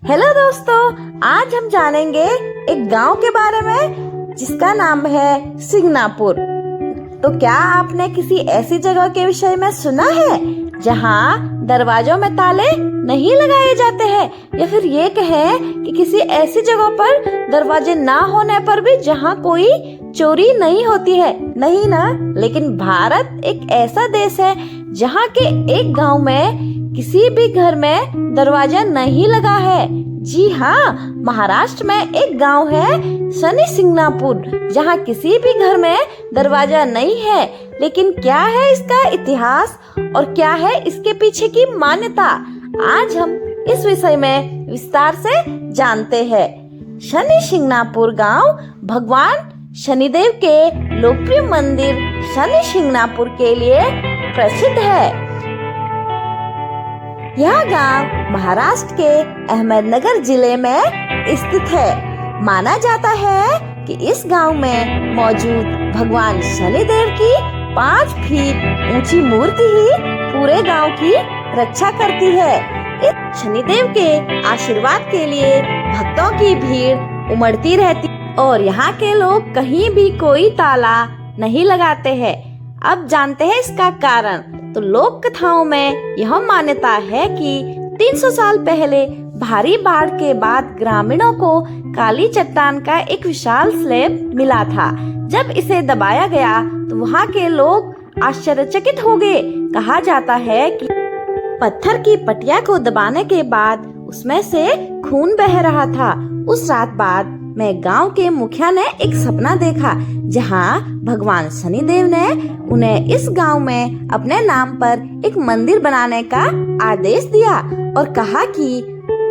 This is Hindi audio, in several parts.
हेलो दोस्तों, आज हम जानेंगे एक गांव के बारे में जिसका नाम है सिंगनापुर। तो क्या आपने किसी ऐसी जगह के विषय में सुना है जहां दरवाजों में ताले नहीं लगाए जाते हैं, या फिर ये कहें कि किसी ऐसी जगह पर दरवाजे ना होने पर भी जहां कोई चोरी नहीं होती है? नहीं ना। लेकिन भारत एक ऐसा देश है जहां के एक गांव में किसी भी घर में दरवाजा नहीं लगा है। जी हाँ, महाराष्ट्र में एक गांव है शनि सिंगनापुर, जहां किसी भी घर में दरवाजा नहीं है। लेकिन क्या है इसका इतिहास और क्या है इसके पीछे की मान्यता, आज हम इस विषय में विस्तार से जानते हैं। शनि सिंगनापुर गांव भगवान शनिदेव के लोकप्रिय मंदिर शनि सिंगनापुर के लिए प्रसिद्ध है। यह गांव महाराष्ट्र के अहमदनगर जिले में स्थित है। माना जाता है कि इस गांव में मौजूद भगवान शनिदेव की 5 फीट ऊंची मूर्ति ही पूरे गांव की रक्षा करती है। इस शनिदेव के आशीर्वाद के लिए भक्तों की भीड़ उमड़ती रहती और यहाँ के लोग कहीं भी कोई ताला नहीं लगाते हैं। अब जानते हैं इसका कारण। तो लोक कथाओं में यह मान्यता है कि 300 साल पहले भारी बाढ़ के बाद ग्रामीणों को काली चट्टान का एक विशाल स्लैब मिला था। जब इसे दबाया गया तो वहाँ के लोग आश्चर्यचकित हो गए। कहा जाता है कि पत्थर की पटिया को दबाने के बाद उसमें से खून बह रहा था। उस रात बाद में गांव के मुखिया ने एक सपना देखा, जहां भगवान शनिदेव ने उन्हें इस गांव में अपने नाम पर एक मंदिर बनाने का आदेश दिया और कहा कि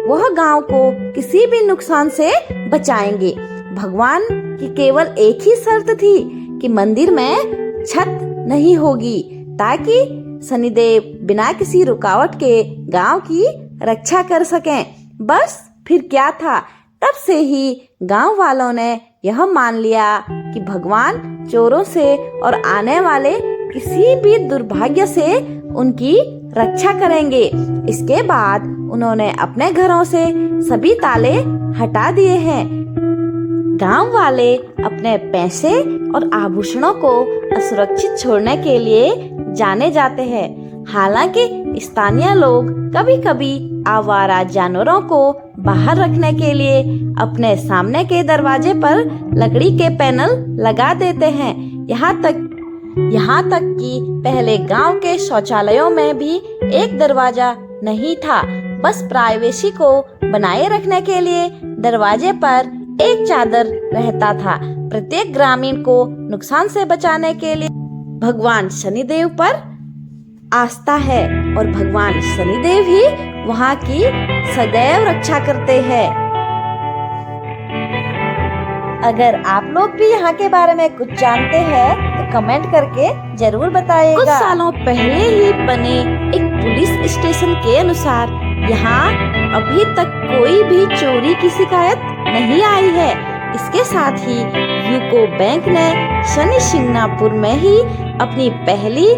वह गांव को किसी भी नुकसान से बचाएंगे। भगवान की केवल एक ही शर्त थी कि मंदिर में छत नहीं होगी, ताकि शनिदेव बिना किसी रुकावट के गांव की रक्षा कर सकें। बस फिर क्या था, तब से ही गांव वालों ने यह मान लिया कि भगवान चोरों से और आने वाले किसी भी दुर्भाग्य से उनकी रक्षा करेंगे। इसके बाद उन्होंने अपने घरों से सभी ताले हटा दिए हैं। गांव वाले अपने पैसे और आभूषणों को असुरक्षित छोड़ने के लिए जाने जाते हैं। हालांकि स्थानीय लोग कभी कभी आवारा जानवरों को बाहर रखने के लिए अपने सामने के दरवाजे पर लकड़ी के पैनल लगा देते हैं। यहाँ तक कि पहले गांव के शौचालयों में भी एक दरवाजा नहीं था। बस प्राइवेसी को बनाए रखने के लिए दरवाजे पर एक चादर रहता था। प्रत्येक ग्रामीण को नुकसान से बचाने के लिए भगवान शनिदेव पर आस्था है और भगवान शनिदेव ही वहाँ की सदैव रक्षा करते हैं। अगर आप लोग भी यहाँ के बारे में कुछ जानते हैं तो कमेंट करके जरूर बताइएगा। कुछ सालों पहले ही बने एक पुलिस स्टेशन के अनुसार यहाँ अभी तक कोई भी चोरी की शिकायत नहीं आई है। इसके साथ ही यूको बैंक ने शनि सिंगनापुर में ही अपनी पहली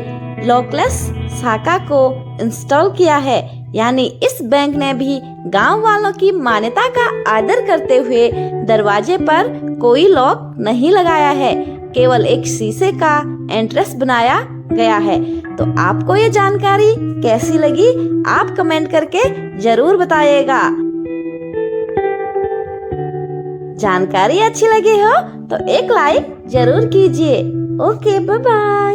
लॉकलेस शाखा को इंस्टॉल किया है। यानी इस बैंक ने भी गांव वालों की मान्यता का आदर करते हुए दरवाजे पर कोई लॉक नहीं लगाया है, केवल एक शीशे का एंट्रेंस बनाया गया है। तो आपको ये जानकारी कैसी लगी, आप कमेंट करके जरूर बताइएगा। जानकारी अच्छी लगी हो तो एक लाइक जरूर कीजिए। Okay, bye bye.